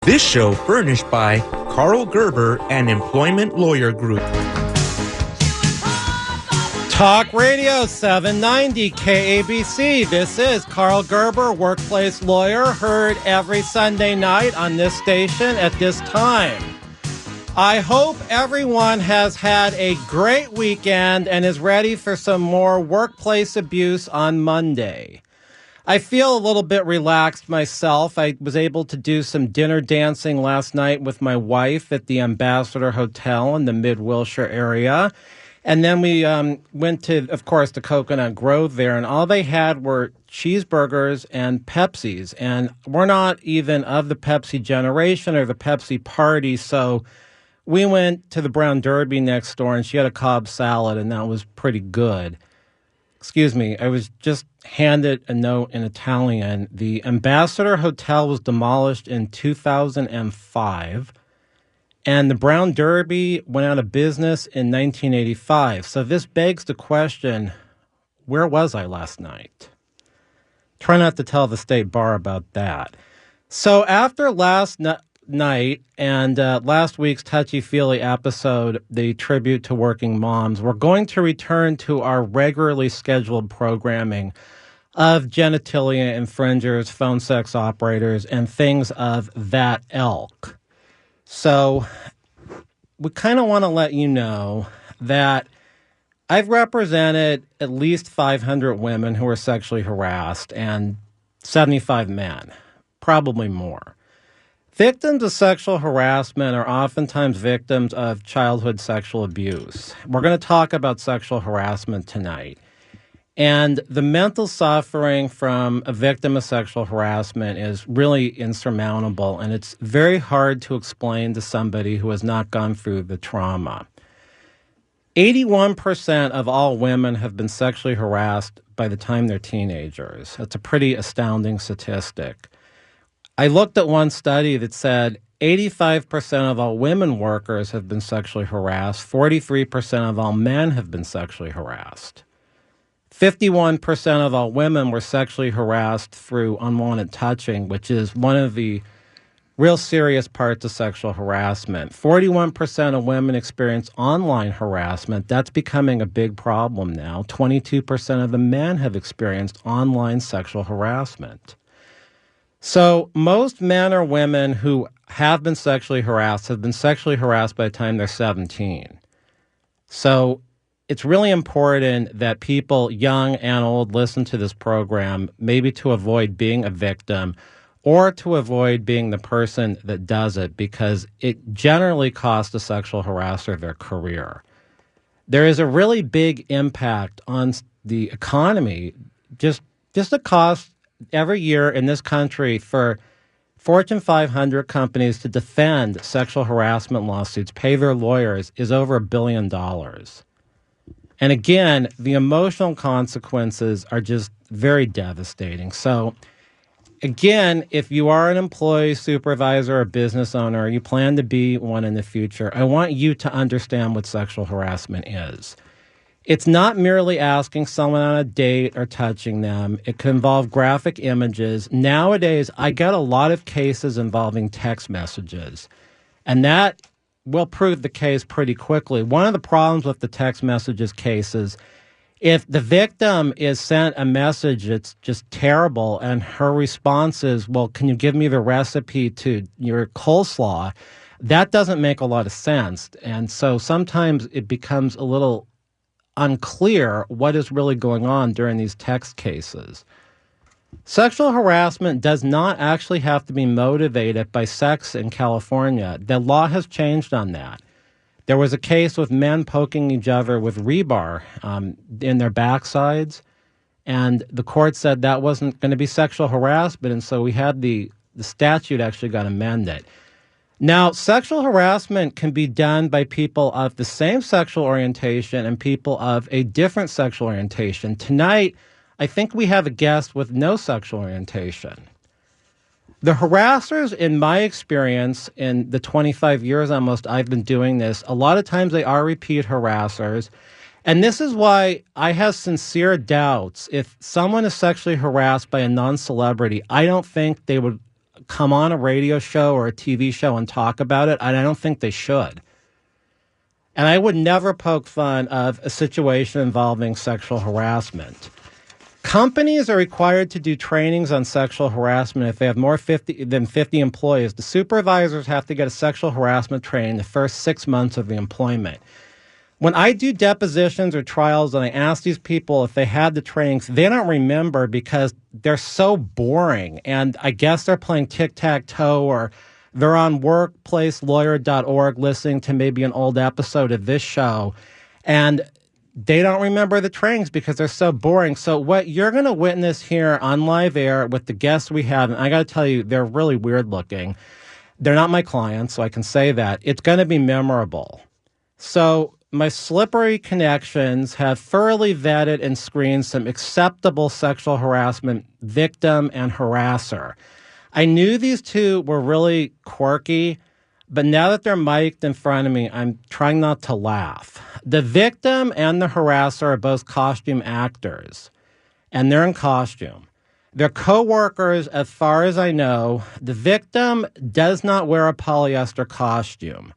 This show furnished by Karl Gerber and Employment Lawyer Group. Talk Radio 790 KABC. This is Karl Gerber, workplace lawyer, heard every Sunday night on this station at this time. I hope everyone has had a great weekend and is ready for some more workplace abuse on Monday. I feel a little bit relaxed myself. I was able to do some dinner dancing last night with my wife at the Ambassador Hotel in the Mid-Wilshire area. And then we went to, of course, the Coconut Grove there, and all they had were cheeseburgers and Pepsis. And we're not even of the Pepsi generation or the Pepsi party, so we went to the Brown Derby next door, and she had a Cobb salad, and that was pretty good. Excuse me, I was just handed a note in Italian. The Ambassador Hotel was demolished in 2005, and the Brown Derby went out of business in 1985. So this begs the question, where was I last night? Try not to tell the state bar about that. So after last night and last week's touchy-feely episode, the tribute to working moms, we're going to return to our regularly scheduled programming of genitalia infringers, phone sex operators, and things of that ilk. So we kind of want to let you know that I've represented at least 500 women who were sexually harassed and 75 men, probably more. Victims of sexual harassment are oftentimes victims of childhood sexual abuse. We're going to talk about sexual harassment tonight. And the mental suffering from a victim of sexual harassment is really insurmountable, and it's very hard to explain to somebody who has not gone through the trauma. 81% of all women have been sexually harassed by the time they're teenagers. That's a pretty astounding statistic. I looked at one study that said 85% of all women workers have been sexually harassed, 43% of all men have been sexually harassed. 51% of all women were sexually harassed through unwanted touching, which is one of the real serious parts of sexual harassment. 41% of women experience online harassment. That's becoming a big problem now. 22% of the men have experienced online sexual harassment. So most men or women who have been sexually harassed have been sexually harassed by the time they're 17. So it's really important that people, young and old, listen to this program, maybe to avoid being a victim or to avoid being the person that does it, because it generally costs a sexual harasser their career. There is a really big impact on the economy, just the cost every year in this country for Fortune 500 companies to defend sexual harassment lawsuits, pay their lawyers, is over $1 billion. And again, the emotional consequences are just very devastating. So again, if you are an employee, supervisor, or business owner, you plan to be one in the future, I want you to understand what sexual harassment is. It's not merely asking someone on a date or touching them. It can involve graphic images. Nowadays, I get a lot of cases involving text messages, and that will prove the case pretty quickly. One of the problems with the text messages cases, if the victim is sent a message that's just terrible and her response is, well, can you give me the recipe to your coleslaw? That doesn't make a lot of sense. And so sometimes it becomes a little unclear what is really going on during these text cases. Sexual harassment does not actually have to be motivated by sex in California. The law has changed on that. There was a case with men poking each other with rebar in their backsides, and the court said that wasn't going to be sexual harassment, and so we had the statute actually got amended. Now, sexual harassment can be done by people of the same sexual orientation and people of a different sexual orientation. Tonight, I think we have a guest with no sexual orientation. The harassers, in my experience, in the 25 years almost I've been doing this, a lot of times they are repeat harassers. And this is why I have sincere doubts. If someone is sexually harassed by a non-celebrity, I don't think they would come on a radio show or a TV show and talk about it, and I don't think they should. And I would never poke fun of a situation involving sexual harassment. Companies are required to do trainings on sexual harassment if they have more than 50 employees. The supervisors have to get a sexual harassment training the first 6 months of the employment. When I do depositions or trials and I ask these people if they had the trainings, they don't remember because they're so boring. And I guess they're playing tic-tac-toe or they're on workplacelawyer.org listening to maybe an old episode of this show. And they don't remember the trainings because they're so boring. So what you're going to witness here on live air with the guests we have, and I got to tell you, they're really weird looking. They're not my clients, so I can say that. It's going to be memorable. So my slippery connections have thoroughly vetted and screened some acceptable sexual harassment victim and harasser. I knew these two were really quirky, but now that they're mic'd in front of me, I'm trying not to laugh. The victim and the harasser are both costume actors, and they're in costume. They're co-workers as far as I know. The victim does not wear a polyester costume.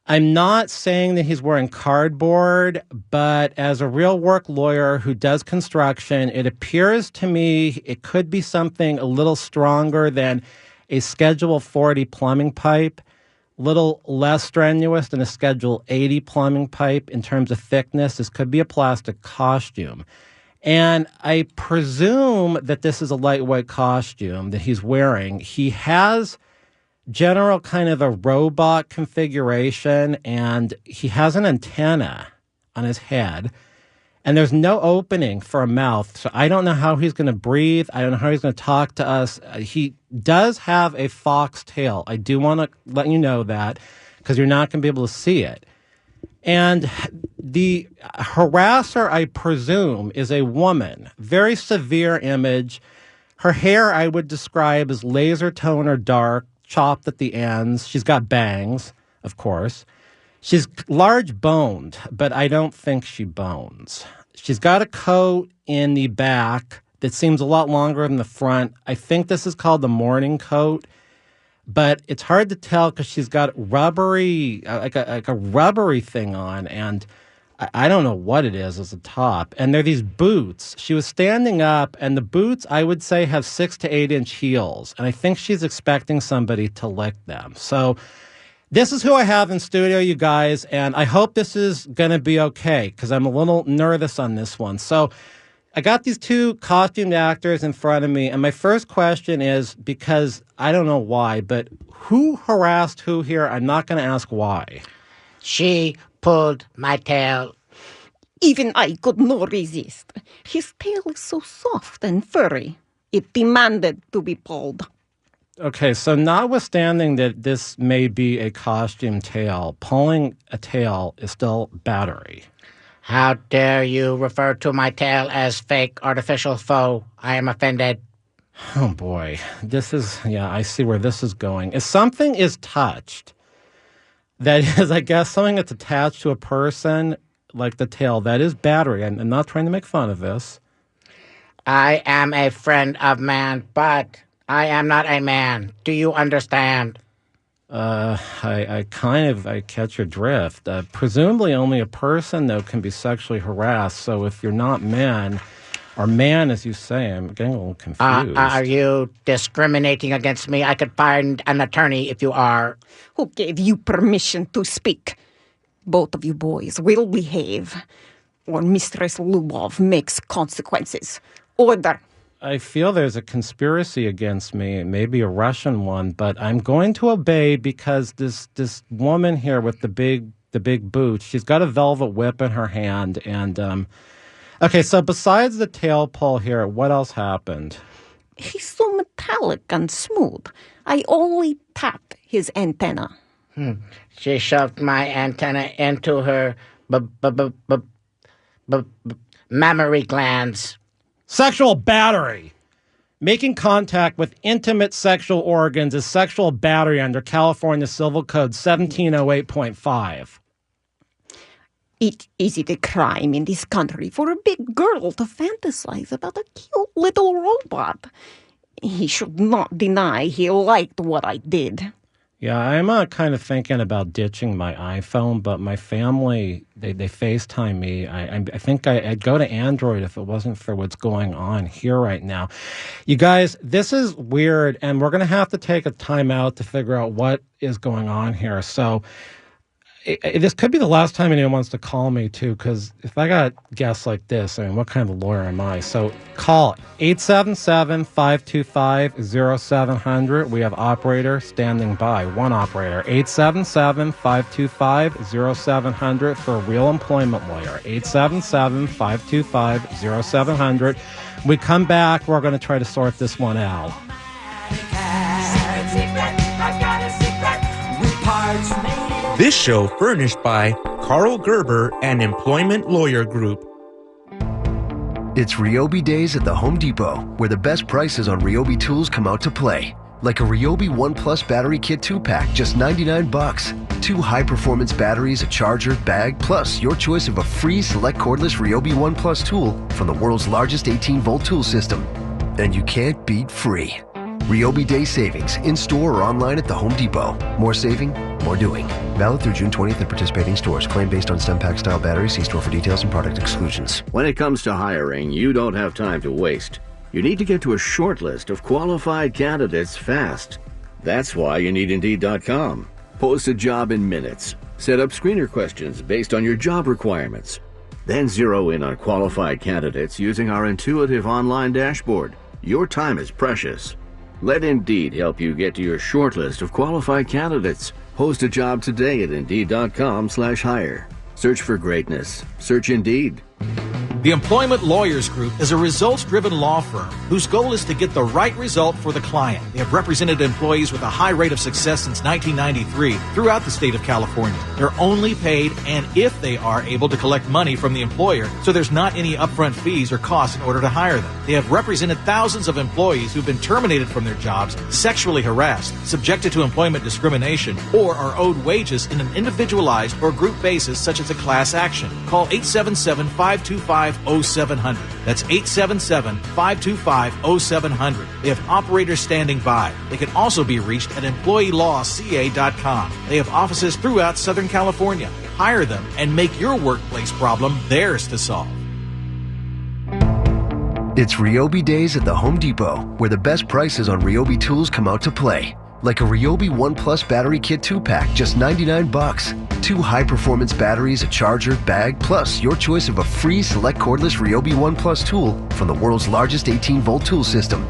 I'm not saying that he's wearing cardboard, but as a real work lawyer who does construction, it appears to me it could be something a little stronger than a Schedule 40 plumbing pipe, a little less strenuous than a Schedule 80 plumbing pipe in terms of thickness. This could be a plastic costume. And I presume that this is a lightweight costume that he's wearing. He has general kind of a robot configuration, and he has an antenna on his head, and there's no opening for a mouth. So I don't know how he's going to breathe. I don't know how he's going to talk to us. He does have a fox tail. I do want to let you know that because you're not going to be able to see it. And the harasser, I presume, is a woman. Very severe image. Her hair I would describe as laser tone or dark, chopped at the ends. She's got bangs, of course. She's large boned, but I don't think she bones. She's got a coat in the back that seems a lot longer than the front. I think this is called the morning coat, but it's hard to tell because she's got rubbery, like a rubbery thing on, and I don't know what it is as a top. And there are these boots. She was standing up, and the boots, I would say, have 6 to 8 inch heels. And I think she's expecting somebody to lick them. So this is who I have in studio, you guys. And I hope this is going to be okay because I'm a little nervous on this one. So I got these two costumed actors in front of me. And my first question is, because I don't know why, but who harassed who here? I'm not going to ask why. She pulled my tail. Even I could not resist. His tail is so soft and furry. It demanded to be pulled. Okay, so notwithstanding that this may be a costume tail, pulling a tail is still battery. How dare you refer to my tail as fake artificial foe? I am offended. Oh boy, I see where this is going. If something is touched, that is, I guess, something that's attached to a person, like the tail, that is battery. I'm not trying to make fun of this. I am a friend of man, but I am not a man. Do you understand? I catch your drift. Presumably only a person, though, can be sexually harassed. So if you're not man, or man, as you say, I'm getting a little confused. Are you discriminating against me? I could find an attorney if you are. Who gave you permission to speak? Both of you boys will behave, or Mistress Lubov makes consequences. Order. I feel there's a conspiracy against me, maybe a Russian one, but I'm going to obey because this woman here with the big boots, she's got a velvet whip in her hand, and okay, so besides the tail pull here, what else happened? He's so metallic and smooth. I only tapped his antenna. She shoved my antenna into her mammary glands. Sexual battery. Making contact with intimate sexual organs is sexual battery under California Civil Code 1708.5. Is it a crime in this country for a big girl to fantasize about a cute little robot? He should not deny he liked what I did. Yeah, I'm kind of thinking about ditching my iPhone, but my family, they FaceTime me. I think I'd go to Android if it wasn't for what's going on here right now. You guys, this is weird, and we're going to have to take a time out to figure out what is going on here. So this could be the last time anyone wants to call me, too, because if I got guests like this, I mean, what kind of lawyer am I? So call 877-525-0700. We have operator standing by, one operator. 877-525-0700 for a real employment lawyer. 877-525-0700. We come back, we're going to try to sort this one out. This show furnished by Karl Gerber and Employment Lawyer Group. It's Ryobi Days at the Home Depot, where the best prices on Ryobi tools come out to play. Like a Ryobi One Plus battery kit 2-pack, just $99. 2 high-performance batteries, a charger, bag, plus your choice of a free select cordless Ryobi One Plus tool from the world's largest 18-volt tool system. And you can't beat free. Ryobi Day savings, in-store or online at the Home Depot. More saving, more doing. Valid through June 20th at participating stores. Claim based on STEM pack-style batteries. See store for details and product exclusions. When it comes to hiring, you don't have time to waste. You need to get to a short list of qualified candidates fast. That's why you need Indeed.com. Post a job in minutes. Set up screener questions based on your job requirements. Then zero in on qualified candidates using our intuitive online dashboard. Your time is precious. Let Indeed help you get to your short list of qualified candidates. Post a job today at Indeed.com/hire. Search for greatness. Search Indeed. The Employment Lawyers Group is a results-driven law firm whose goal is to get the right result for the client. They have represented employees with a high rate of success since 1993 throughout the state of California. They're only paid and if they are able to collect money from the employer, so there's not any upfront fees or costs in order to hire them. They have represented thousands of employees who've been terminated from their jobs, sexually harassed, subjected to employment discrimination, or are owed wages in an individualized or group basis such as a class action. Call 877-525-0700. That's 877-525-0700. They have operators standing by. They can also be reached at employeelawca.com. They have offices throughout Southern California. Hire them and make your workplace problem theirs to solve. It's Ryobi Days at the Home Depot, where the best prices on Ryobi tools come out to play. Like a Ryobi One Plus battery kit 2-pack, just $99. 2 high-performance batteries, a charger, bag, plus your choice of a free select cordless Ryobi One Plus tool from the world's largest 18-volt tool system.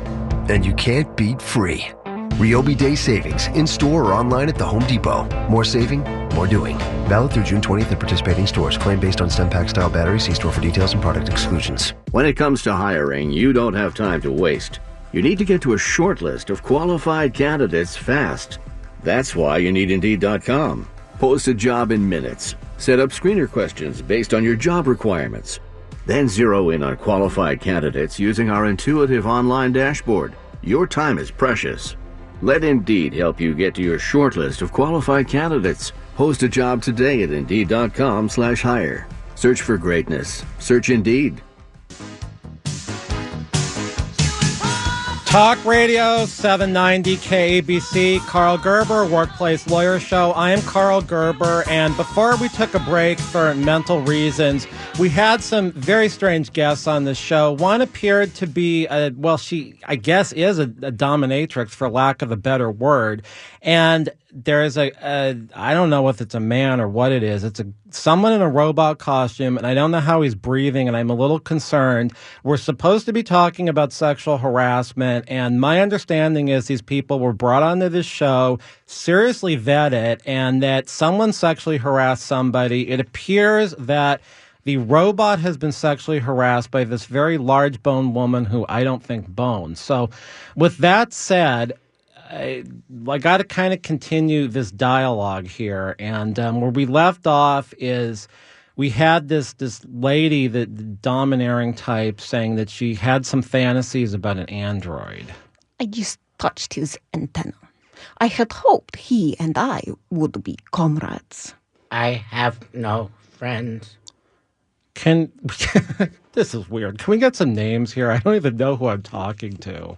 And you can't beat free. Ryobi Day savings, in-store or online at the Home Depot. More saving, more doing. Valid through June 20th at participating stores. Claim based on STEM pack-style batteries. See store for details and product exclusions. When it comes to hiring, you don't have time to waste. You need to get to a short list of qualified candidates fast. That's why you need Indeed.com. Post a job in minutes. Set up screener questions based on your job requirements. Then zero in on qualified candidates using our intuitive online dashboard. Your time is precious. Let Indeed help you get to your short list of qualified candidates. Post a job today at Indeed.com/hire. Search for greatness. Search Indeed. Talk Radio 790 KABC, Karl Gerber, Workplace Lawyer Show. I am Karl Gerber, and before we took a break for mental reasons, we had some very strange guests on the show. One appeared to be, she, I guess, is a dominatrix, for lack of a better word. And there's I don't know if it's a man or what it is. It's someone in a robot costume, and I don't know how he's breathing, and I'm a little concerned. We're supposed to be talking about sexual harassment, and my understanding is these people were brought onto this show, seriously vetted, and that someone sexually harassed somebody. It appears that the robot has been sexually harassed by this very large boned woman who I don't think bones. So with that said, I got to kind of continue this dialogue here. And where we left off is we had this lady, the domineering type, saying that she had some fantasies about an android. I just touched his antenna. I had hoped he and I would be comrades. I have no friends. This is weird. Can we get some names here? I don't even know who I'm talking to.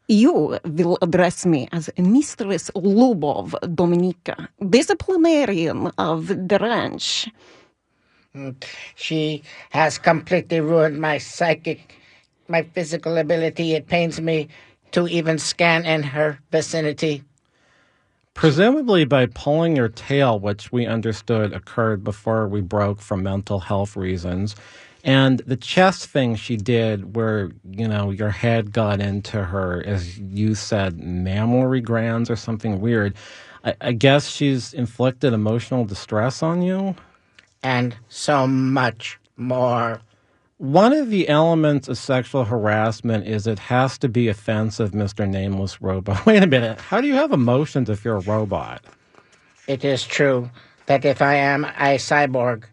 You will address me as Mistress Lubov Dominica, disciplinarian of the ranch. She has completely ruined my physical ability. It pains me to even scan in her vicinity. Presumably by pulling your tail, which we understood occurred before we broke for mental health reasons. And the chest thing she did where, your head got into her, as you said, mammary glands or something weird. I guess she's inflicted emotional distress on you? And so much more. One of the elements of sexual harassment is it has to be offensive, Mr. Nameless Robot. Wait a minute. How do you have emotions if you're a robot? It is true that if I am a cyborg,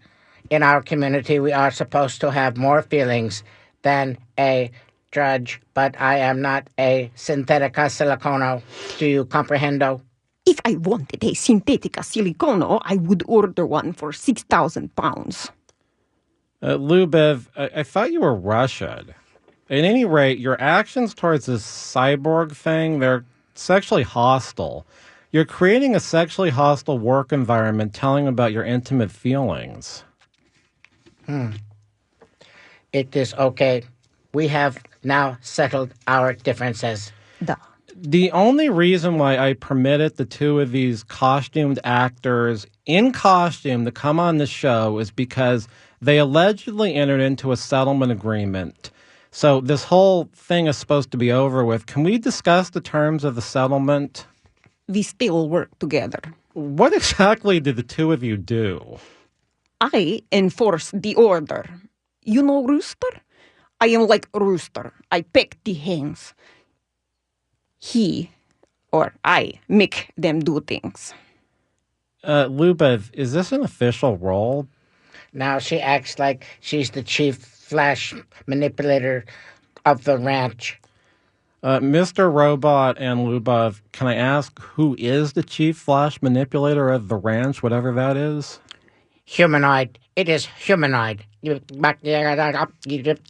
in our community we are supposed to have more feelings than a drudge, but I am not a synthetica silicono. Do you comprehendo? If I wanted a synthetica silicono, I would order one for 6,000 pounds. Lubov, I thought you were Russian. At any rate, your actions towards this cyborg thing, they're sexually hostile. You're creating a sexually hostile work environment telling about your intimate feelings. It is okay. We have now settled our differences. Duh. The only reason why I permitted the two of these costumed actors in costume to come on the show is because they allegedly entered into a settlement agreement. So this whole thing is supposed to be over with. Can we discuss the terms of the settlement? We still work together. What exactly did the two of you do? I enforce the order. You know Rooster? I am like Rooster. I peck the hens. He or I make them do things. Lubov, is this an official role? Now she acts like she's the chief flash manipulator of the ranch. Mr. Robot and Lubov, can I ask who is the chief flash manipulator of the ranch, whatever that is? Humanoid. It is humanoid.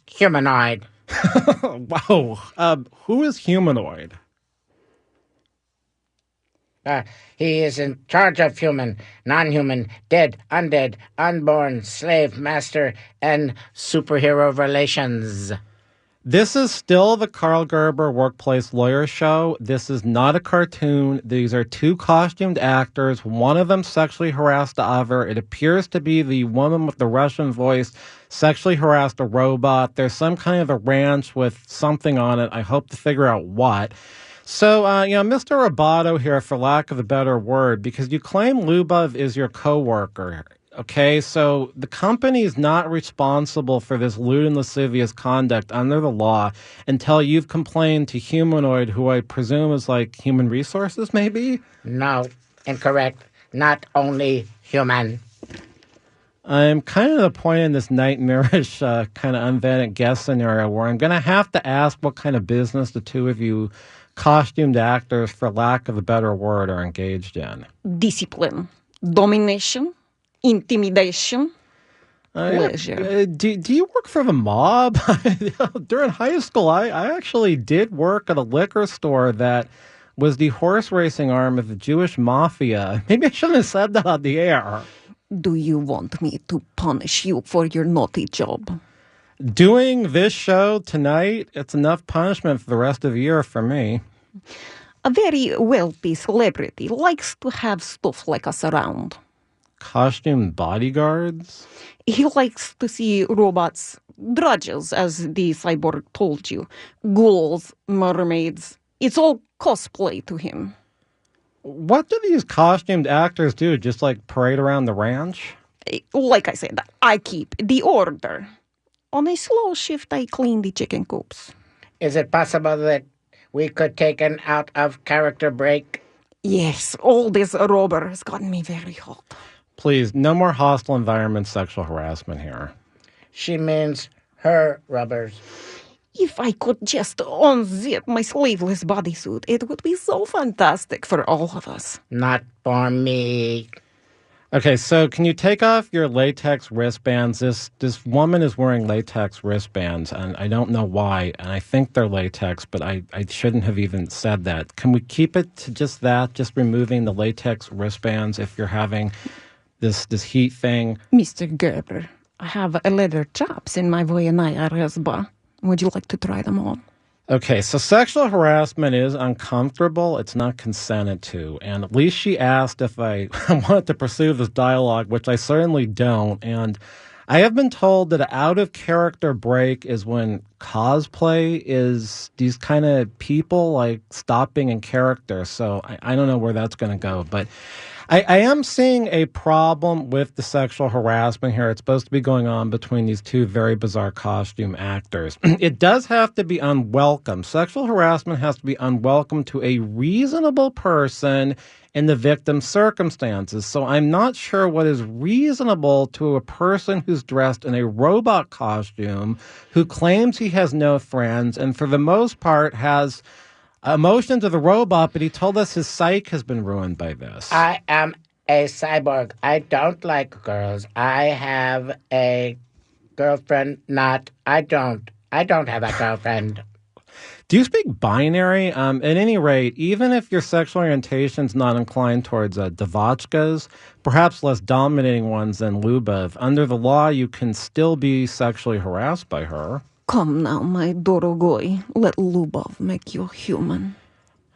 Humanoid. Wow. Who is humanoid? He is in charge of human, non-human, dead, undead, unborn, slave, master, and superhero relations. This is still the Karl Gerber Workplace Lawyer Show. This is not a cartoon. These are two costumed actors. One of them sexually harassed the other. It appears to be the woman with the Russian voice sexually harassed a robot. There's some kind of a ranch with something on it. I hope to figure out what. So, Mr. Roboto here, for lack of a better word, because you claim Lubov is your coworker. Okay, so the company is not responsible for this lewd and lascivious conduct under the law until you've complained to Humanoid, who I presume is like human resources, maybe? No, incorrect. Not only human. I'm kind of at a point in this nightmarish kind of unvetted guest scenario where I'm going to have to ask what kind of business the two of you costumed actors, for lack of a better word, are engaged in. Discipline, domination, intimidation, pleasure. Do you work for the mob? During high school, I actually did work at a liquor store that was the horse racing arm of the Jewish mafia. Maybe I shouldn't have said that on the air. Do you want me to punish you for your naughty job? Doing this show tonight, it's enough punishment for the rest of the year for me. A very wealthy celebrity likes to have stuff like us around. Costumed bodyguards? He likes to see robots, drudges, as the cyborg told you, ghouls, mermaids. It's all cosplay to him. What do these costumed actors do? Just like parade around the ranch? Like I said, I keep the order. On a slow shift, I clean the chicken coops. Is it possible that we could take an out-of-character break? Yes, all this robber has gotten me very hot. Please, no more hostile environment sexual harassment here. She means her rubbers. If I could just unzip my sleeveless bodysuit, it would be so fantastic for all of us. Not for me. Okay, so can you take off your latex wristbands? This woman is wearing latex wristbands, and I don't know why, and I think they're latex, but I shouldn't have even said that. Can we keep it to just that, just removing the latex wristbands if you're having this heat thing? Mr. Gerber, I have a leather chaps in my Voyanaya Resba. Would you like to try them on? Okay, so sexual harassment is uncomfortable. It's not consented to. And at least she asked if I wanted to pursue this dialogue, which I certainly don't. And I have been told that an out-of-character break is when cosplay is these kind of people, like, stopping in character. So I don't know where that's going to go. But I am seeing a problem with the sexual harassment here. It's supposed to be going on between these two very bizarre costume actors. It does have to be unwelcome. Sexual harassment has to be unwelcome to a reasonable person in the victim's circumstances. So I'm not sure what is reasonable to a person who's dressed in a robot costume, who claims he has no friends, and for the most part has emotion to the robot, but he told us his psyche has been ruined by this. I am a cyborg. I don't like girls. I have a girlfriend. I don't have a girlfriend. Do you speak binary? At any rate, even if your sexual orientation is not inclined towards devotchkas, perhaps less dominating ones than Lubov, under the law, you can still be sexually harassed by her. Come now, my Dorogoy. Let Lubov make you human.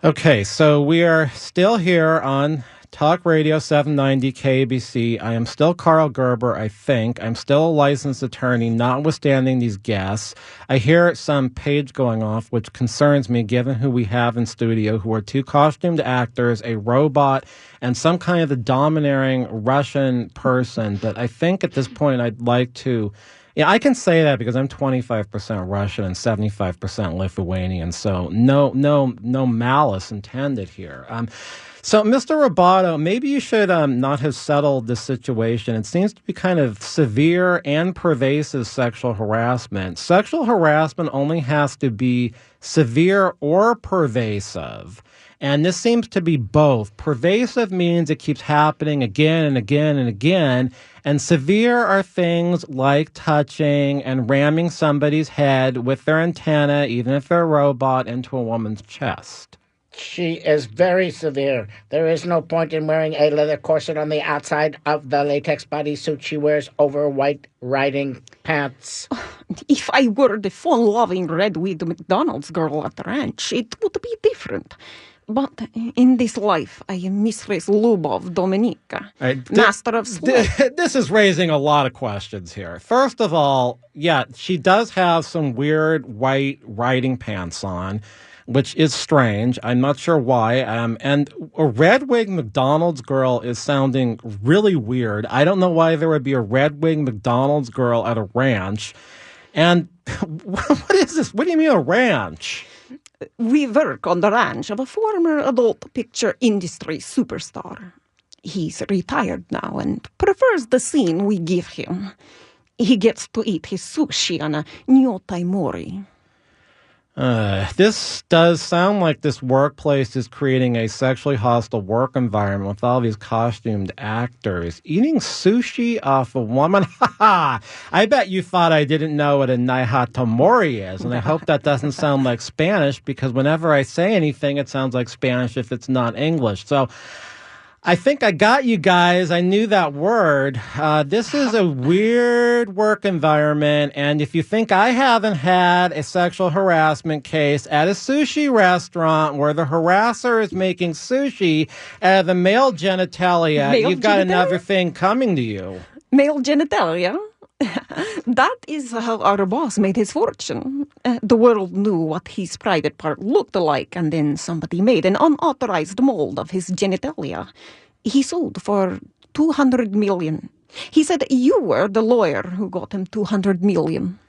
Okay, so we are still here on Talk Radio 790 KBC. I am still Karl Gerber, I think. I'm still a licensed attorney, notwithstanding these guests. I hear some page going off, which concerns me, given who we have in studio, who are two costumed actors, a robot, and some kind of the domineering Russian person. But I think at this point I'd like to... Yeah, I can say that because I'm 25% Russian and 75% Lithuanian, so no malice intended here. So, Mr. Roboto, maybe you should not have settled this situation. It seems to be kind of severe and pervasive sexual harassment. Sexual harassment only has to be severe or pervasive. And this seems to be both. Pervasive means it keeps happening again and again and again. And severe are things like touching and ramming somebody's head with their antenna, even if they're a robot, into a woman's chest. She is very severe. There is no point in wearing a leather corset on the outside of the latex bodysuit she wears over white riding pants. If I were the fun-loving red-wigged McDonald's girl at the ranch, it would be different. But in this life, I am Mistress Lubov Dominica, master of sweat. This is raising a lot of questions here. First of all, yeah, she does have some weird white riding pants on, which is strange. I'm not sure why. And a red-wig McDonald's girl is sounding really weird. I don't know why there would be a red-wig McDonald's girl at a ranch. And what is this? What do you mean a ranch? We work on the ranch of a former adult picture industry superstar. He's retired now and prefers the scene we give him. He gets to eat his sushi on a Nyotai Mori. This does sound like this workplace is creating a sexually hostile work environment with all these costumed actors. Eating sushi off a woman? Ha! I bet you thought I didn't know what a naihatamori is, and I hope that doesn't sound like Spanish, because whenever I say anything, it sounds like Spanish if it's not English. So I think I got you guys. I knew that word. This is a weird work environment, and if you think I haven't had a sexual harassment case at a sushi restaurant where the harasser is making sushi out of the male genitalia, you've got another thing coming to you. Male genitalia? That is how our boss made his fortune. The world knew what his private part looked like, and then somebody made an unauthorized mold of his genitalia. He sold for $200 million. He said you were the lawyer who got him $200 million.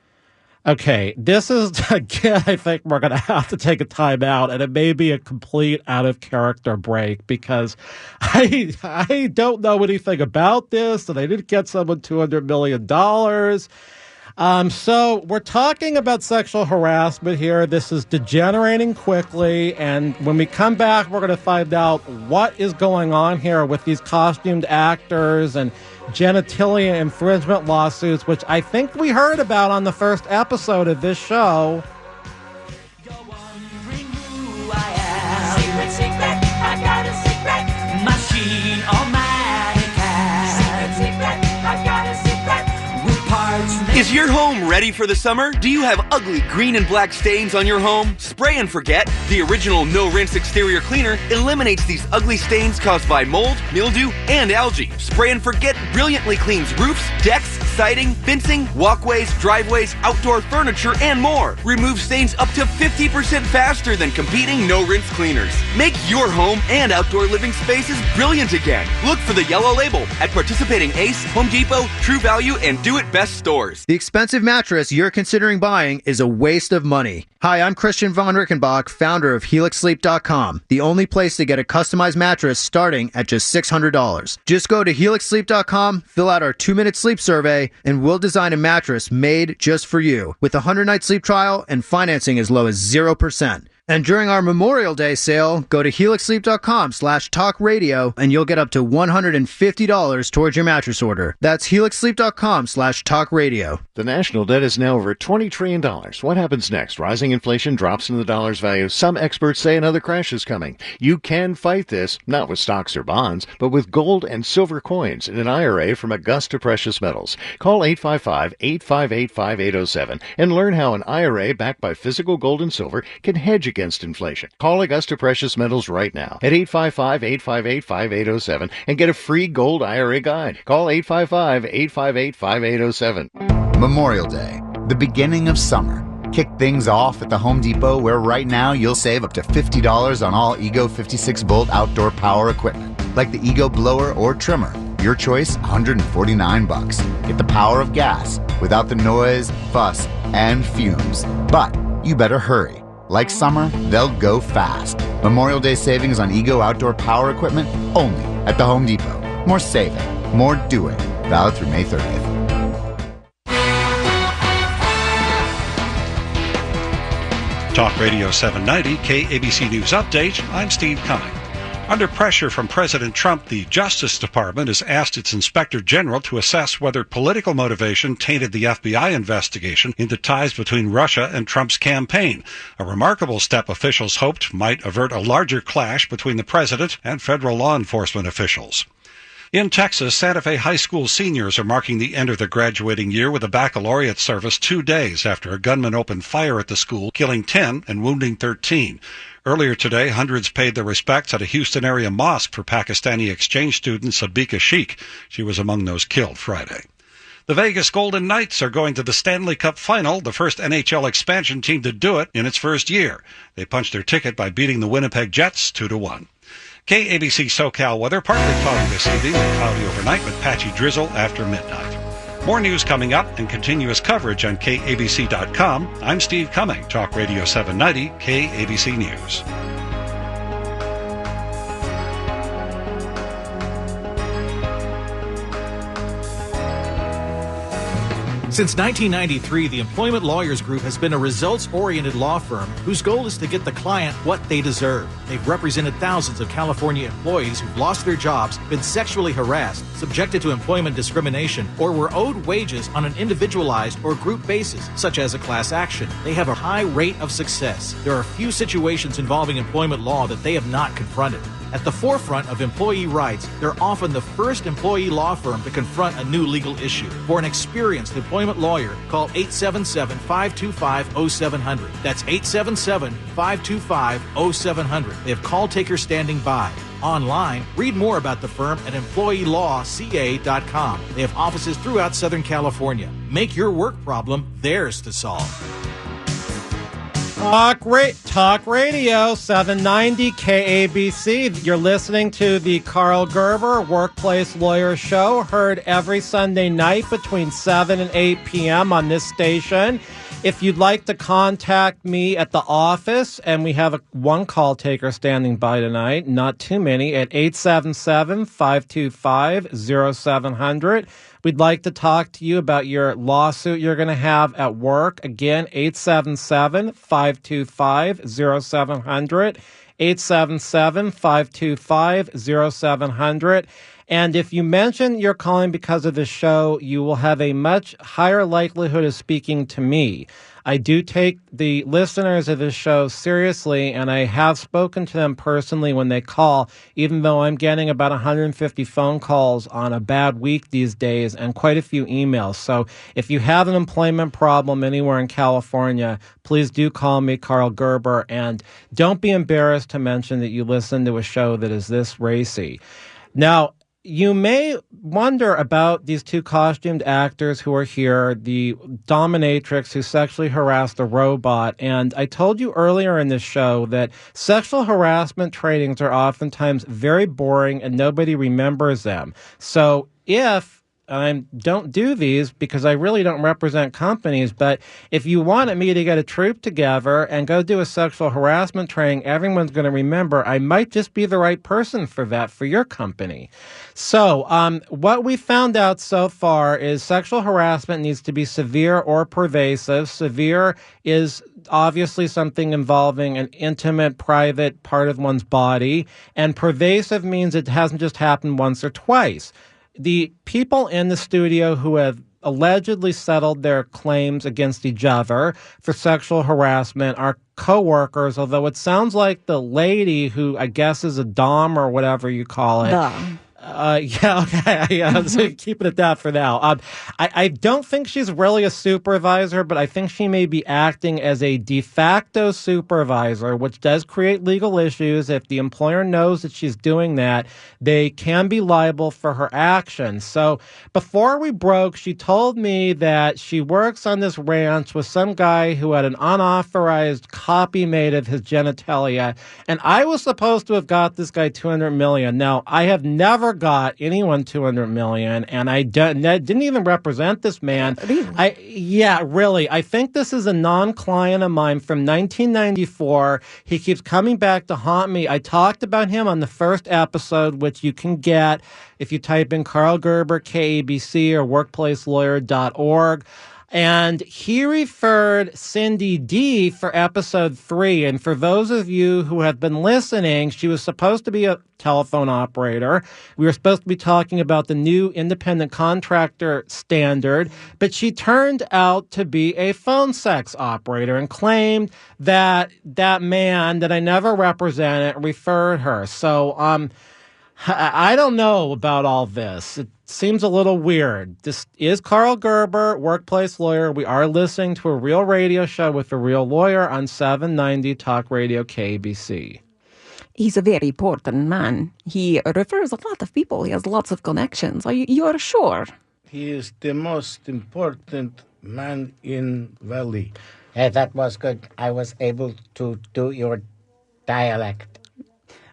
Okay, this is, again, I think we're going to have to take a time out, and it may be a complete out-of-character break, because I don't know anything about this, and I didn't get someone $200 million. So we're talking about sexual harassment here. This is degenerating quickly, and when we come back, we're going to find out what is going on here with these costumed actors and genitalia infringement lawsuits, which I think we heard about on the first episode of this show. You're wondering who I am. Secret, secret, I got a secret. Machine automatic hand. Secret, secret, I got a secret. With parts. Is your home ready for the summer? Do you have ugly green and black stains on your home? Spray and Forget, the original no-rinse exterior cleaner, eliminates these ugly stains caused by mold, mildew, and algae. Spray and Forget brilliantly cleans roofs, decks, siding, fencing, walkways, driveways, outdoor furniture, and more. Remove stains up to 50% faster than competing no-rinse cleaners. Make your home and outdoor living spaces brilliant again. Look for the yellow label at participating Ace, Home Depot, True Value, and Do It Best stores. The expensive mattress you're considering buying is a waste of money. Hi, I'm Christian von Rickenbach, founder of HelixSleep.com, the only place to get a customized mattress starting at just $600. Just go to HelixSleep.com, fill out our 2-minute sleep survey, and we'll design a mattress made just for you, with a 100-night sleep trial and financing as low as 0%. And during our Memorial Day sale, go to helixsleep.com/talkradio and you'll get up to $150 towards your mattress order. That's helixsleep.com/talkradio. The national debt is now over $20 trillion. What happens next? Rising inflation drops in the dollar's value. Some experts say another crash is coming. You can fight this, not with stocks or bonds, but with gold and silver coins in an IRA from Augusta Precious Metals. Call 855-858-5807 and learn how an IRA backed by physical gold and silver can hedge against inflation. Call Augusta Precious Metals right now at 855-858-5807 and get a free gold IRA guide. Call 855-858-5807. Memorial Day, the beginning of summer. Kick things off at the Home Depot, where right now you'll save up to $50 on all Ego 56-volt outdoor power equipment, like the Ego blower or trimmer. Your choice, $149. Get the power of gas without the noise, fuss, and fumes. But you better hurry. Like summer, they'll go fast. Memorial Day savings on Ego outdoor power equipment only at the Home Depot. More saving, more doing. Valid through May 30th. Talk Radio 790, KABC News Update. I'm Steve Cumming. Under pressure from President Trump, the Justice Department has asked its Inspector General to assess whether political motivation tainted the FBI investigation into ties between Russia and Trump's campaign, a remarkable step officials hoped might avert a larger clash between the president and federal law enforcement officials. In Texas, Santa Fe High School seniors are marking the end of their graduating year with a baccalaureate service 2 days after a gunman opened fire at the school, killing 10 and wounding 13. Earlier today, hundreds paid their respects at a Houston area mosque for Pakistani exchange student Sabika Sheikh. She was among those killed Friday. The Vegas Golden Knights are going to the Stanley Cup Final, the first NHL expansion team to do it in its first year. They punched their ticket by beating the Winnipeg Jets 2-1. KABC SoCal weather, partly cloudy this evening and cloudy overnight with patchy drizzle after midnight. More news coming up and continuous coverage on KABC.com. I'm Steve Cumming, Talk Radio 790, KABC News. Since 1993, the Employment Lawyers Group has been a results-oriented law firm whose goal is to get the client what they deserve. They've represented thousands of California employees who've lost their jobs, been sexually harassed, subjected to employment discrimination, or were owed wages on an individualized or group basis, such as a class action. They have a high rate of success. There are few situations involving employment law that they have not confronted. At the forefront of employee rights, they're often the first employee law firm to confront a new legal issue. For an experienced employment lawyer, call 877-525-0700. That's 877-525-0700. They have call takers standing by. Online, read more about the firm at employeelawca.com. They have offices throughout Southern California. Make your work problem theirs to solve. Talk Radio 790 KABC. You're listening to the Karl Gerber Workplace Lawyer Show, heard every Sunday night between 7 and 8 p.m. on this station. If you'd like to contact me at the office, and we have one call taker standing by tonight, not too many, at 877-525-0700. We'd like to talk to you about your lawsuit you're going to have at work. Again, 877-525-0700. 877-525-0700. And if you mention you're calling because of the show, you will have a much higher likelihood of speaking to me. I do take the listeners of this show seriously, and I have spoken to them personally when they call, even though I'm getting about 150 phone calls on a bad week these days and quite a few emails. So if you have an employment problem anywhere in California, please do call me, Karl Gerber, and don't be embarrassed to mention that you listen to a show that is this racy. Now, you may wonder about these two costumed actors who are here, the dominatrix who sexually harassed a robot. And I told you earlier in this show that sexual harassment trainings are oftentimes very boring and nobody remembers them. So if I don't do these because I really don't represent companies, but if you wanted me to get a troop together and go do a sexual harassment training, everyone's going to remember I might just be the right person for that for your company. So what we found out so far is sexual harassment needs to be severe or pervasive. Severe is obviously something involving an intimate, private part of one's body, and pervasive means it hasn't just happened once or twice. The people in the studio who have allegedly settled their claims against each other for sexual harassment are co-workers, although it sounds like the lady who I guess is a dom or whatever you call it. Yeah, okay. Yeah, so keep it at that for now. I don't think she's really a supervisor, but I think she may be acting as a de facto supervisor, which does create legal issues. If the employer knows that she's doing that, they can be liable for her actions. So before we broke, she told me that she works on this ranch with some guy who had an unauthorized copy made of his genitalia, and I was supposed to have got this guy $200 million. Now, I have never got anyone $200 million, and I didn't even represent this man. Really? Yeah, really. I think this is a non-client of mine from 1994. He keeps coming back to haunt me. I talked about him on the first episode, which you can get if you type in Karl Gerber, KABC, or workplacelawyer.org. And he referred Cindy D for episode 3. And for those of you who have been listening, she was supposed to be a telephone operator. We were supposed to be talking about the new independent contractor standard, but she turned out to be a phone sex operator and claimed that that man that I never represented referred her. So, I don't know about all this. It seems a little weird. This is Karl Gerber, workplace lawyer. We are listening to a real radio show with a real lawyer on 790 Talk Radio KBC. He's a very important man. He refers a lot of people. He has lots of connections. You are sure? He is the most important man in Valley. Hey, that was good. I was able to do your dialect.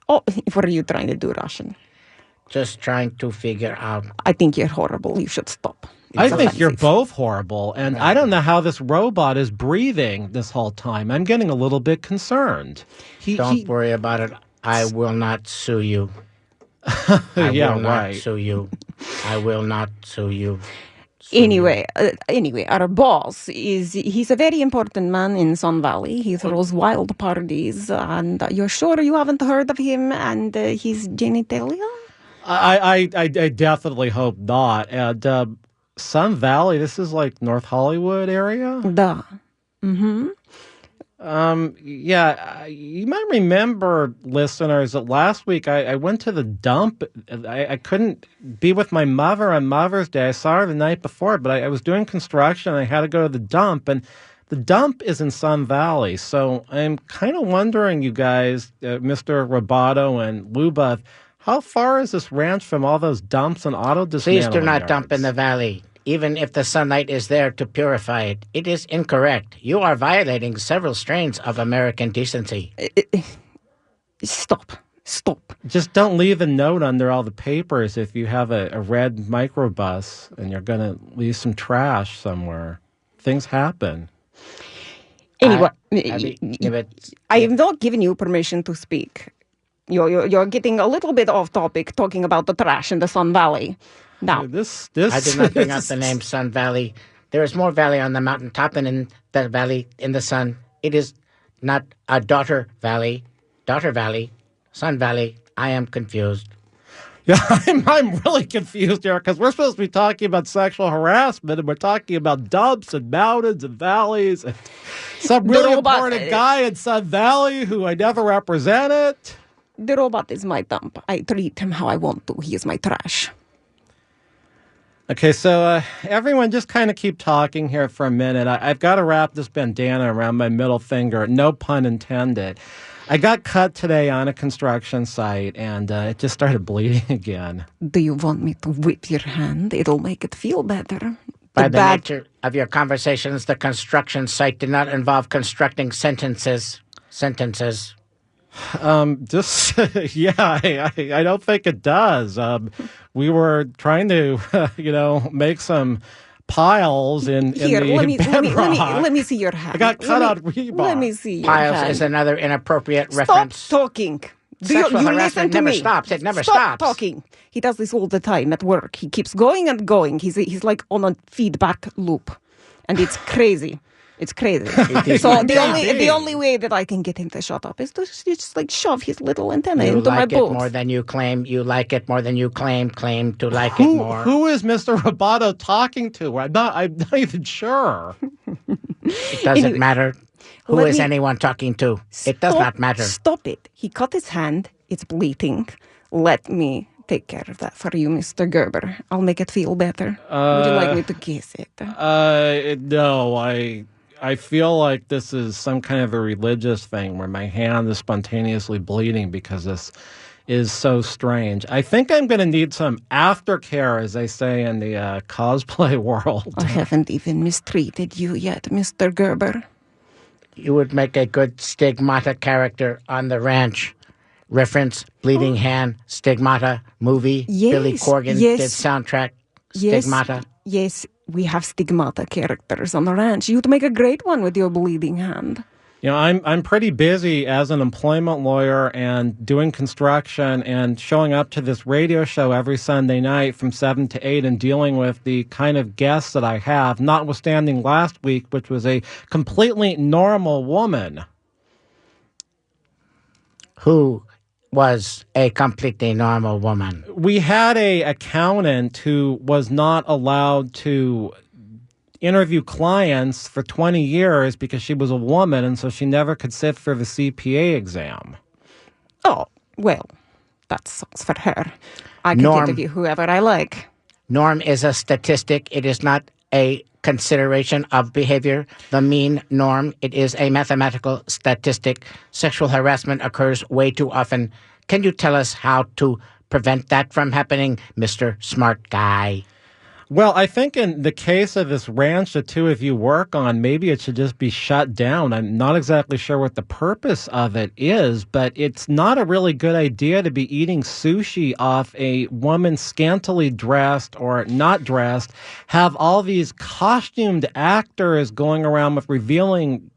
Oh, what are you trying to do, Russian? Just trying to figure out. I think you're horrible. You should stop. I think you're both horrible, and I don't know how this robot is breathing this whole time. I'm getting a little bit concerned. Don't worry about it. I will not sue you. I will not sue you. I will not sue you. Anyway, our boss he's a very important man in Sun Valley. He throws wild parties, and you're sure you haven't heard of him and his genitalia? I definitely hope not. And Sun Valley, this is like North Hollywood area? Duh. Mm-hmm. Yeah, you might remember, listeners, that last week I went to the dump. I couldn't be with my mother on Mother's Day. I saw her the night before, but I was doing construction. And I had to go to the dump, and the dump is in Sun Valley. So I'm kind of wondering, you guys, Mr. Roboto and Lubov, how far is this ranch from all those dumps and auto dismantling Please do not yards? dump in the valley. Even if the sunlight is there to purify it, it is incorrect. You are violating several strains of American decency. Stop. Just don't leave a note under all the papers if you have a red microbus and you're going to leave some trash somewhere. Things happen. Anyway, but I have not given you permission to speak. You're getting a little bit off topic, talking about the trash in the Sun Valley. Now, this I did not bring up the name Sun Valley. There is more valley on the mountaintop than in the valley in the sun. It is not a daughter valley, Sun Valley. I am confused. Yeah, I'm really confused here because we're supposed to be talking about sexual harassment and we're talking about dumps and mountains and valleys and some really important guy in Sun Valley who I never represented. The robot is my dump. I treat him how I want to. He is my trash. Okay, so everyone just kind of keep talking here for a minute. I've got to wrap this bandana around my middle finger. No pun intended. I got cut today on a construction site, and it just started bleeding again. Do you want me to whip your hand? It'll make it feel better. By the nature of your conversations, the construction site did not involve constructing sentences. Just, yeah, I don't think it does. We were trying to, make some piles in Here, the bedrock. let me see your hand. I got cut on rebar. Let me see your Piles hand. is another inappropriate Stop reference. talking. Sexual you harassment listen to never me. stops. It never Stop stops. talking. He does this all the time at work. He keeps going and going. He's like on a feedback loop, and it's crazy. It's crazy. So the only way that I can get him to shut up is to just like shove his little antenna into my boobs. You like it more than you claim. You like it more than you claim to like it more. Who is Mr. Roboto talking to? I'm not even sure. It doesn't matter. Who is anyone talking to? It does not matter. Stop it. He cut his hand. It's bleeding. Let me take care of that for you, Mr. Gerber. I'll make it feel better. Would you like me to kiss it? No, I feel like this is some kind of a religious thing where my hand is spontaneously bleeding because this is so strange. I think I'm going to need some aftercare, as they say in the cosplay world. I haven't even mistreated you yet, Mr. Gerber. You would make a good stigmata character on the ranch. Reference, bleeding hand, stigmata, movie. Yes, Billy Corgan yes. did soundtrack, Yes, stigmata. yes, we have stigmata characters on the ranch. You'd make a great one with your bleeding hand. You know, I'm pretty busy as an employment lawyer and doing construction and showing up to this radio show every Sunday night from 7 to 8 and dealing with the kind of guests that I have, notwithstanding last week, which was a completely normal woman. Who was a completely normal woman? We had a accountant who was not allowed to interview clients for 20 years because she was a woman, and so she never could sit for the CPA exam. Oh, well, that sucks for her. I can interview whoever I like. Norm is a statistic. It is not a consideration of behavior. The mean norm, it is a mathematical statistic. Sexual harassment occurs way too often. Can you tell us how to prevent that from happening, Mr. Smart Guy? Well, I think in the case of this ranch the two of you work on, maybe it should just be shut down. I'm not exactly sure what the purpose of it is, but it's not a really good idea to be eating sushi off a woman scantily dressed or not dressed, have all these costumed actors going around with revealing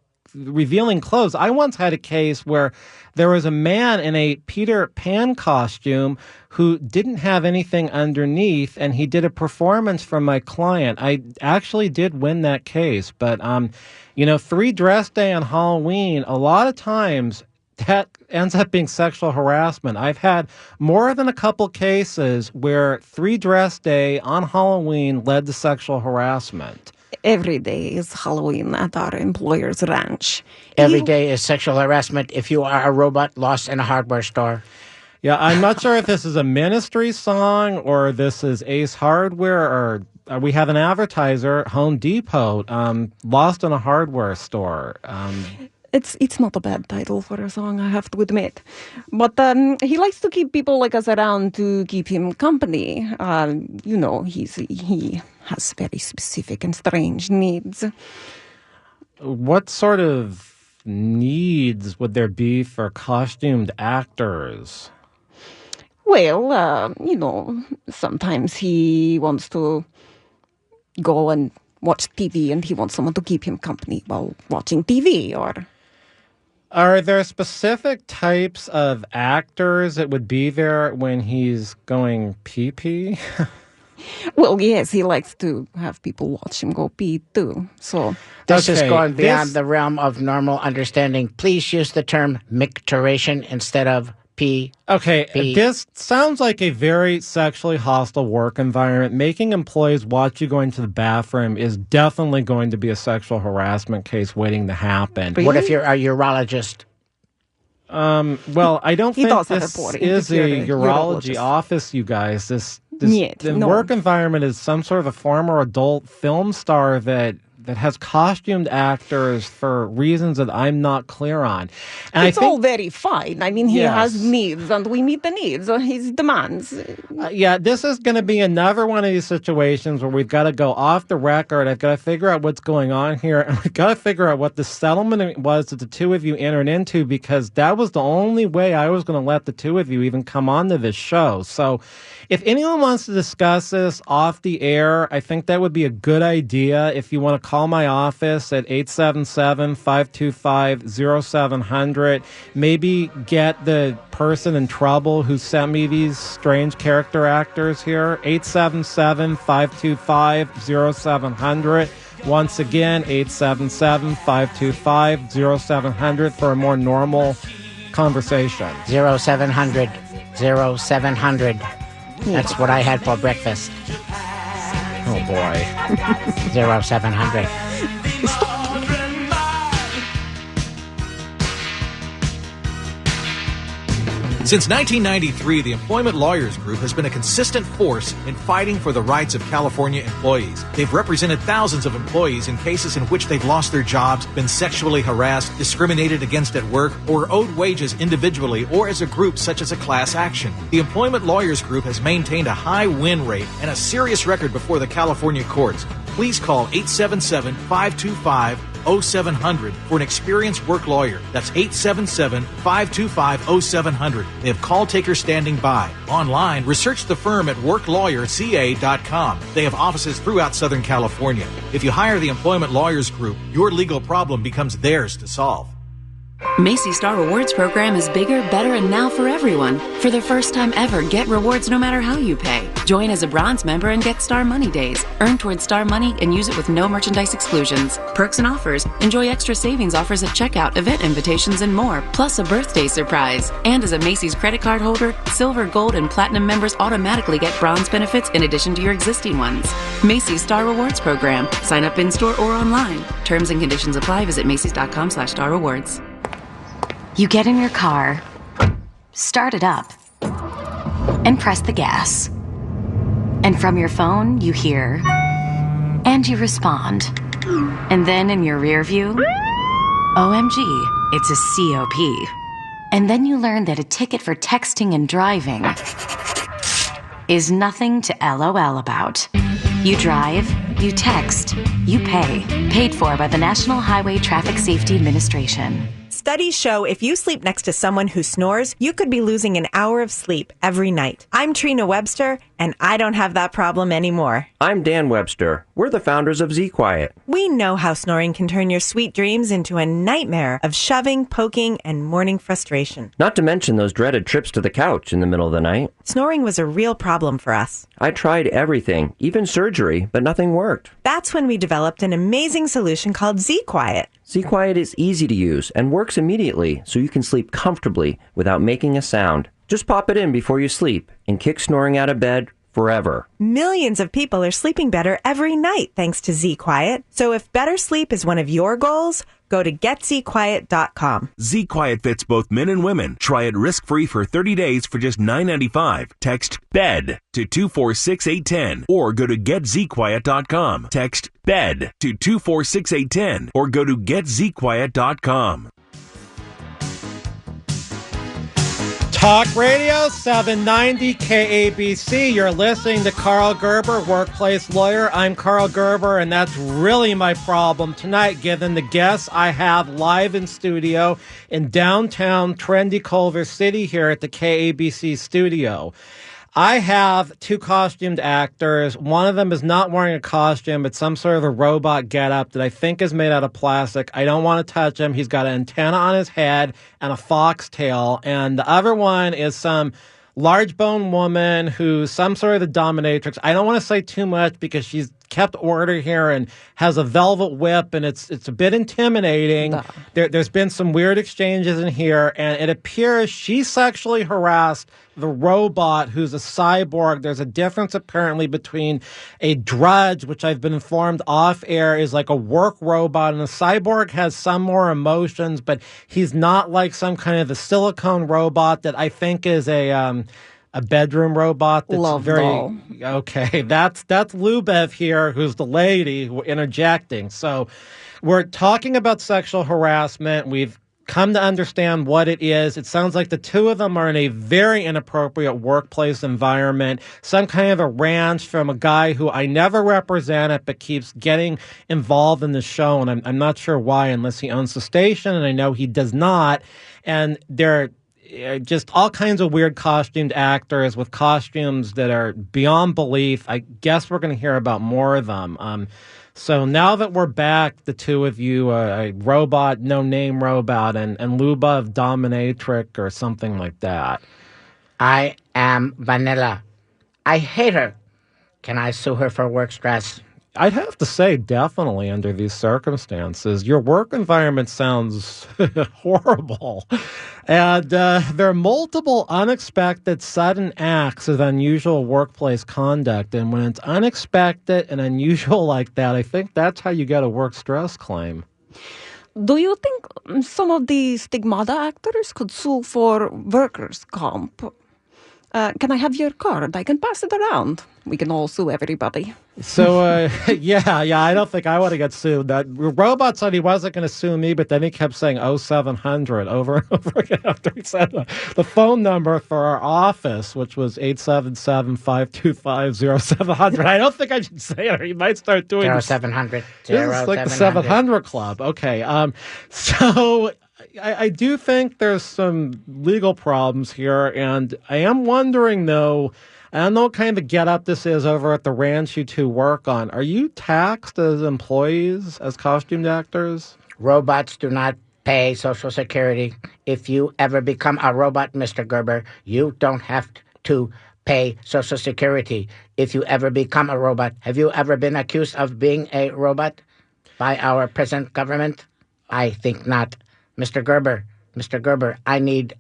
clothes. I once had a case where there was a man in a Peter Pan costume who didn't have anything underneath, and he did a performance for my client. I actually did win that case, but, free dress day on Halloween, a lot of times that ends up being sexual harassment. I've had more than a couple cases where free dress day on Halloween led to sexual harassment. Every day is Halloween at our employer's ranch. Every day is sexual harassment if you are a robot lost in a hardware store. Yeah, I'm not sure if this is a ministry song or this is Ace Hardware or we have an advertiser, Home Depot, lost in a hardware store. It's not a bad title for a song, I have to admit. But he likes to keep people like us around to keep him company. He has very specific and strange needs. What sort of needs would there be for costumed actors? Well, sometimes he wants to go and watch TV and he wants someone to keep him company while watching TV, or... Are there specific types of actors that would be there when he's going pee-pee? Well, yes, he likes to have people watch him go pee too. So this is going beyond the realm of normal understanding. Please use the term micturition instead of pee. Okay, this sounds like a very sexually hostile work environment. Making employees watch you going to the bathroom is definitely going to be a sexual harassment case waiting to happen. What if you're a urologist? Well, I don't think this is a urology office, you guys. The work environment is some sort of a former adult film star that has costumed actors for reasons that I'm not clear on. And it's all very fine. I mean, he has needs, and we meet the needs or his demands. This is going to be another one of these situations where we've got to go off the record. I've got to figure out what's going on here, and we've got to figure out what the settlement was that the two of you entered into, because that was the only way I was going to let the two of you even come onto this show. So if anyone wants to discuss this off the air, I think that would be a good idea. If you want to call my office at 877-525-0700. Maybe get the person in trouble who sent me these strange character actors here. 877-525-0700. Once again, 877-525-0700 for a more normal conversation. 0700. 0700. That's what I had for breakfast. Oh, boy. 0700. Since 1993, the Employment Lawyers Group has been a consistent force in fighting for the rights of California employees. They've represented thousands of employees in cases in which they've lost their jobs, been sexually harassed, discriminated against at work, or owed wages individually or as a group, such as a class action. The Employment Lawyers Group has maintained a high win rate and a serious record before the California courts. Please call 877-525-0700 for an experienced work lawyer. That's 877-525-0700. They have call takers standing by. Online, research the firm at worklawyerca.com. They have offices throughout Southern California. If you hire the Employment Lawyers Group, your legal problem becomes theirs to solve. Macy's Star Rewards program is bigger, better, and now for everyone. For the first time ever, get rewards no matter how you pay. Join as a bronze member and get Star Money Days. Earn towards Star Money and use it with no merchandise exclusions. Perks and offers. Enjoy extra savings offers at checkout, event invitations, and more, plus a birthday surprise. And as a Macy's credit card holder, silver, gold, and platinum members automatically get bronze benefits in addition to your existing ones. Macy's Star Rewards program. Sign up in-store or online. Terms and conditions apply. Visit Macys.com/Star Rewards. You get in your car, start it up, and press the gas. And from your phone, you hear, and you respond. And then in your rear view, OMG, it's a COP. And then you learn that a ticket for texting and driving is nothing to LOL about. You drive, you text, you pay. Paid for by the National Highway Traffic Safety Administration. Studies show if you sleep next to someone who snores, you could be losing an hour of sleep every night. I'm Trina Webster, and I don't have that problem anymore. I'm Dan Webster. We're the founders of Z Quiet. We know how snoring can turn your sweet dreams into a nightmare of shoving, poking, and morning frustration. Not to mention those dreaded trips to the couch in the middle of the night. Snoring was a real problem for us. I tried everything, even surgery, but nothing worked. That's when we developed an amazing solution called Z Quiet. Z Quiet is easy to use and works immediately, so you can sleep comfortably without making a sound. Just pop it in before you sleep and kick snoring out of bed forever. Millions of people are sleeping better every night thanks to Z Quiet. So if better sleep is one of your goals, go to getzquiet.com. Z Quiet fits both men and women. Try it risk-free for 30 days for just $9.95. Text BED to 246810 or go to getzquiet.com. Text BED to 246810 or go to getzquiet.com. Talk Radio 790 KABC. You're listening to Karl Gerber, workplace lawyer. I'm Karl Gerber, and that's really my problem tonight, given the guests I have live in studio in downtown trendy Culver City here at the KABC studio. I have two costumed actors. One of them is not wearing a costume, but some sort of a robot getup that I think is made out of plastic. I don't want to touch him. He's got an antenna on his head and a foxtail. And the other one is some large bone woman who's some sort of the dominatrix. I don't want to say too much because she's kept order here and has a velvet whip, and it's a bit intimidating. There's been some weird exchanges in here, and it appears she sexually harassed the robot who's a cyborg. There's a difference apparently between a drudge, which I've been informed off air is like a work robot, and a cyborg has some more emotions, but he's not like some kind of a silicone robot that I think is a bedroom robot that's okay. That's Lubov here, who's the lady interjecting. So we're talking about sexual harassment. We've come to understand what it is. It sounds like the two of them are in a very inappropriate workplace environment, some kind of a ranch from a guy who I never represented but keeps getting involved in the show, and I'm not sure why, unless he owns the station, and I know he does not. And they're just all kinds of weird costumed actors with costumes that are beyond belief. I guess we're going to hear about more of them. So now that we're back, the two of you, a robot, no-name robot, and Lubov dominatrix or something like that. I am Vanilla. I hate her. Can I sue her for work stress? I'd have to say, definitely under these circumstances. Your work environment sounds horrible. And there are multiple unexpected, sudden acts of unusual workplace conduct. And when it's unexpected and unusual like that, I think that's how you get a work stress claim. Do you think some of the stigmata actors could sue for workers' comp? Can I have your card? I can pass it around. We can all sue everybody. So, yeah, I don't think I want to get sued. That robot said he wasn't going to sue me, but then he kept saying 0700 over and over again after he said the phone number for our office, which was 877-525-0700. I don't think I should say it, or he might start doing 0700. This is like the 700 Club. Okay, so I do think there's some legal problems here, and I am wondering, though, I don't know what kind of get-up this is over at the ranch you two work on. Are you taxed as employees, as costumed actors? Robots do not pay Social Security. If you ever become a robot, Mr. Gerber, you don't have to pay Social Security. If you ever become a robot, have you ever been accused of being a robot by our present government? I think not. Mr. Gerber, I need...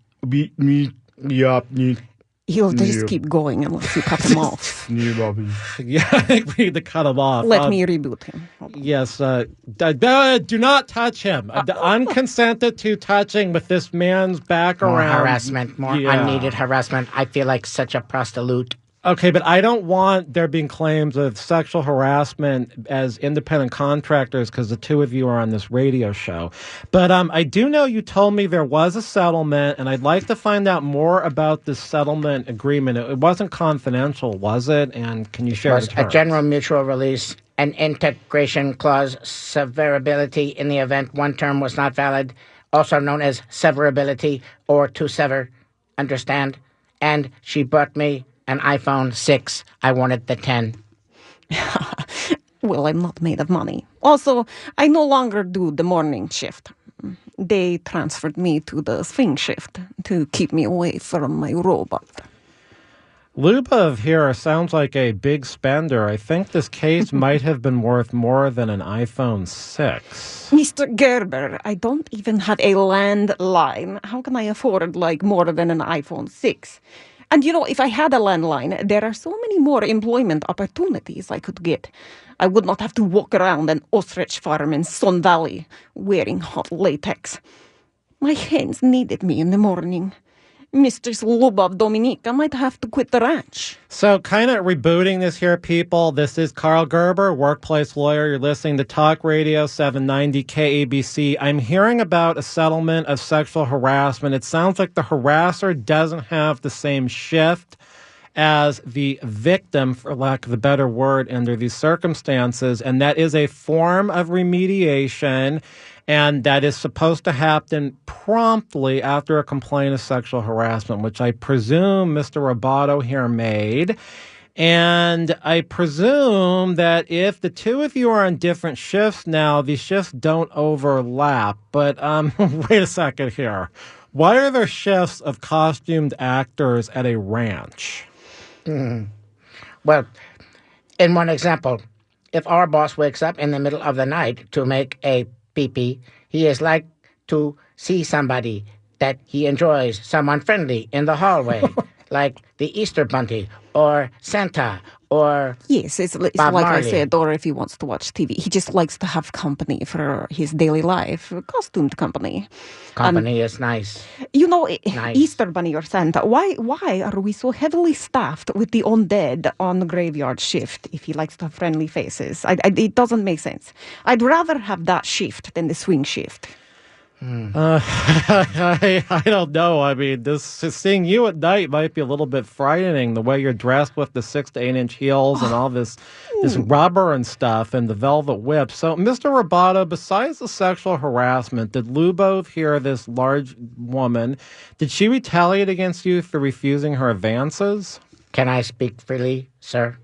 He'll just keep going unless you cut him off. Yeah, I think we need to cut him off. Let me reboot him. Yes, do not touch him. Unconsented to touching with this man's back more around. Harassment, more unneeded harassment. I feel like such a prostitute. Okay, but I don't want there being claims of sexual harassment as independent contractors because the two of you are on this radio show. But I do know you told me there was a settlement, and I'd like to find out more about this settlement agreement. It wasn't confidential, was it? And can you share the terms? A general mutual release, an integration clause, severability in the event one term was not valid, also known as severability or to sever. Understand? And she bought me an iPhone 6. I wanted the 10. Well, I'm not made of money. Also, I no longer do the morning shift. They transferred me to the swing shift to keep me away from my robot. Lubov here sounds like a big spender. I think this case might have been worth more than an iPhone 6. Mr. Gerber, I don't even have a landline. How can I afford, more than an iPhone 6? And, if I had a landline, there are so many more employment opportunities I could get. I would not have to walk around an ostrich farm in Sun Valley wearing hot latex. My hens needed me in the morning. Mistress Lubov Dominica might have to quit the ranch. So kind of rebooting this here, people. This is Karl Gerber, workplace lawyer. You're listening to Talk Radio 790 KABC. I'm hearing about a settlement of sexual harassment. It sounds like the harasser doesn't have the same shift as the victim, for lack of a better word, under these circumstances. And that is a form of remediation. And that is supposed to happen promptly after a complaint of sexual harassment, which I presume Mr. Roboto here made. And I presume that if the two of you are on different shifts now, these shifts don't overlap. But wait a second here. Why are there shifts of costumed actors at a ranch? Well, in one example, if our boss wakes up in the middle of the night to make a pee-pee, he is like to see somebody that he enjoys, someone friendly in the hallway, like the Easter Bunny or Santa or Yes, it's like Bob I Marley. said, or if he wants to watch TV. He just likes to have company for his daily life, costumed company. Company is nice. You know, Nice. Easter Bunny or Santa, why are we so heavily staffed with the undead on the graveyard shift if he likes to have friendly faces? It doesn't make sense. I'd rather have that shift than the swing shift. I don't know. I mean, seeing you at night might be a little bit frightening. The way you're dressed with the 6 to 8 inch heels and all this rubber and stuff and the velvet whip. So, Mr. Roboto, besides the sexual harassment, did Lubov hear this large woman? Did she retaliate against you for refusing her advances? Can I speak freely, sir?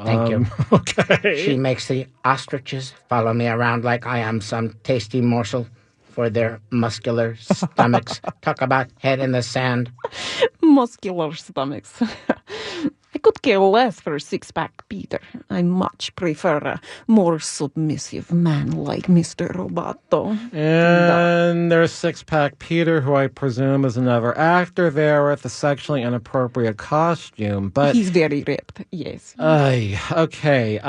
Thank you. Okay. She makes the ostriches follow me around like I am some tasty morsel for their muscular stomachs. Talk about head in the sand. Muscular stomachs. I could care less for a six-pack Peter. I much prefer a more submissive man like Mr. Roboto. And there's Six-Pack Peter, who I presume is another actor there with a sexually inappropriate costume. But He's very ripped, yes. Okay.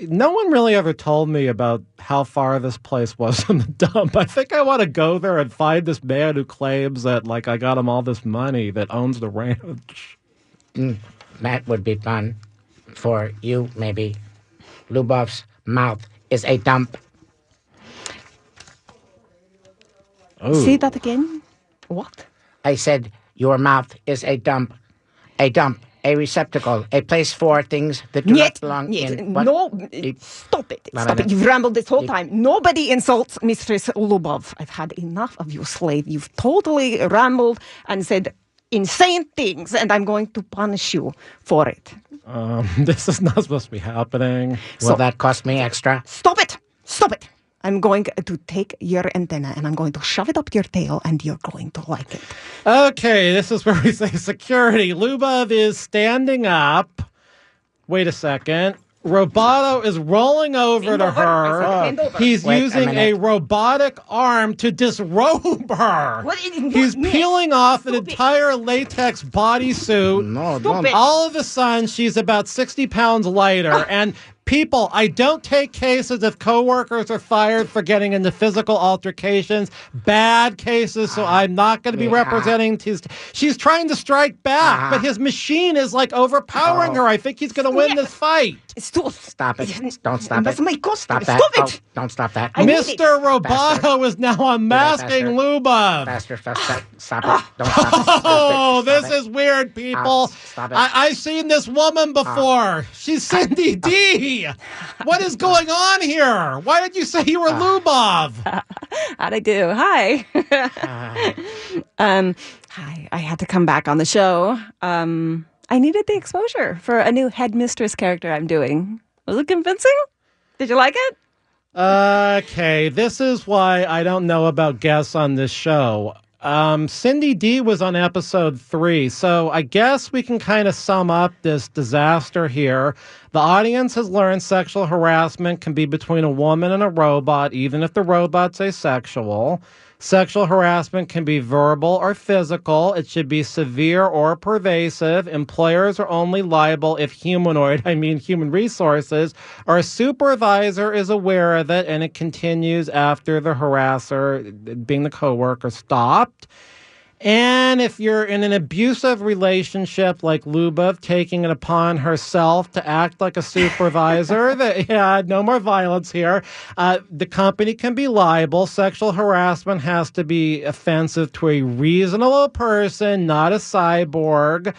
No one really ever told me about how far this place was from the dump. I think I want to go there and find this man who claims that, like, I got him all this money that owns the ranch. That would be fun. For you, maybe. Lubov's mouth is a dump. Say that again? What? I said your mouth is a dump. A dump. A receptacle. A place for things that do not belong in. What? No, stop it. Stop it. You've rambled this whole time. Nobody insults Mistress Lubov. I've had enough of you, slave. You've totally rambled and said insane things, and I'm going to punish you for it. This is not supposed to be happening. Will that cost me extra? Stop it! Stop it! I'm going to take your antenna and I'm going to shove it up your tail and you're going to like it. Okay, this is where we say security. Lubov is standing up. Wait a second. Roboto is rolling over to her. He's using a robotic arm to disrobe her. He's peeling off an entire latex bodysuit. No, don't. All of a sudden, she's about 60 pounds lighter. And people, I don't take cases if coworkers are fired for getting into physical altercations. Bad cases, so I'm not going to be representing. She's trying to strike back, but his machine is like overpowering her. I think he's going to win this fight. Stop it. Don't stop it. Stop that. it. Oh, don't stop that. Mr. Roboto is now unmasking Lubov. Faster. Stop it. Don't stop it. Oh, this is weird, people. Stop it. I've seen this woman before. She's Cindy D. What is going on here? Why did you say you were Lubov? How'd I do? Hi. Hi. I had to come back on the show. I needed the exposure for a new headmistress character I'm doing. Was it convincing? Did you like it? Okay, this is why I don't know about guests on this show. Cindy D was on episode 3, so I guess we can kind of sum up this disaster here. The audience has learned sexual harassment can be between a woman and a robot, even if the robot's asexual. Sexual harassment can be verbal or physical. It should be severe or pervasive. Employers are only liable if human resources, or a supervisor is aware of it, and it continues after the harasser, being the coworker, stopped. And if you're in an abusive relationship like Lubov, taking it upon herself to act like a supervisor, no more violence here, the company can be liable. Sexual harassment has to be offensive to a reasonable person, not a cyborg.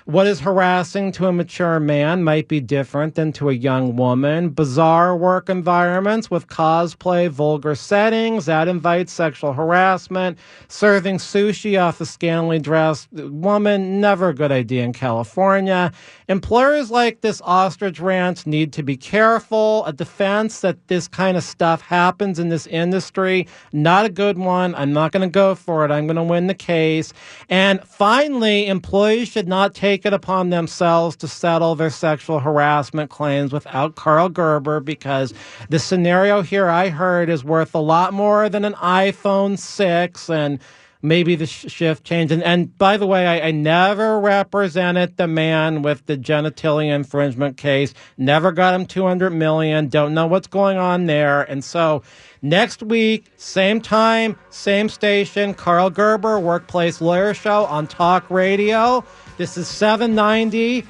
What is harassing to a mature man might be different than to a young woman. Bizarre work environments with cosplay, vulgar settings, that invites sexual harassment. Serving sushi off a scantily dressed woman, never a good idea in California. Employers like this ostrich ranch need to be careful. A defense that this kind of stuff happens in this industry, not a good one. I'm not going to go for it. I'm going to win the case. And finally, employees should not take it upon themselves to settle their sexual harassment claims without Karl Gerber, because the scenario here I heard is worth a lot more than an iPhone 6 and maybe the shift change. And by the way, I never represented the man with the genitalia infringement case, never got him $200 million, don't know what's going on there. And so next week, same time, same station, Karl Gerber, Workplace Lawyer Show on Talk Radio. This is 790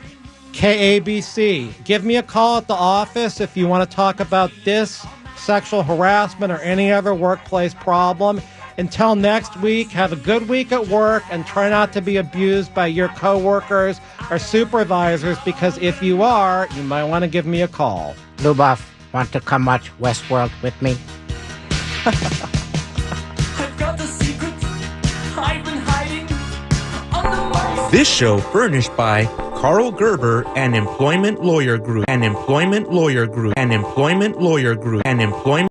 KABC. Give me a call at the office if you want to talk about this sexual harassment or any other workplace problem. Until next week, have a good week at work and try not to be abused by your coworkers or supervisors, because if you are, you might want to give me a call. Lubov, want to come watch Westworld with me? I've got the secret I've been hiding under my... This show furnished by Karl Gerber and Employment Lawyer Group. An Employment Lawyer Group. An Employment Lawyer Group. An Employment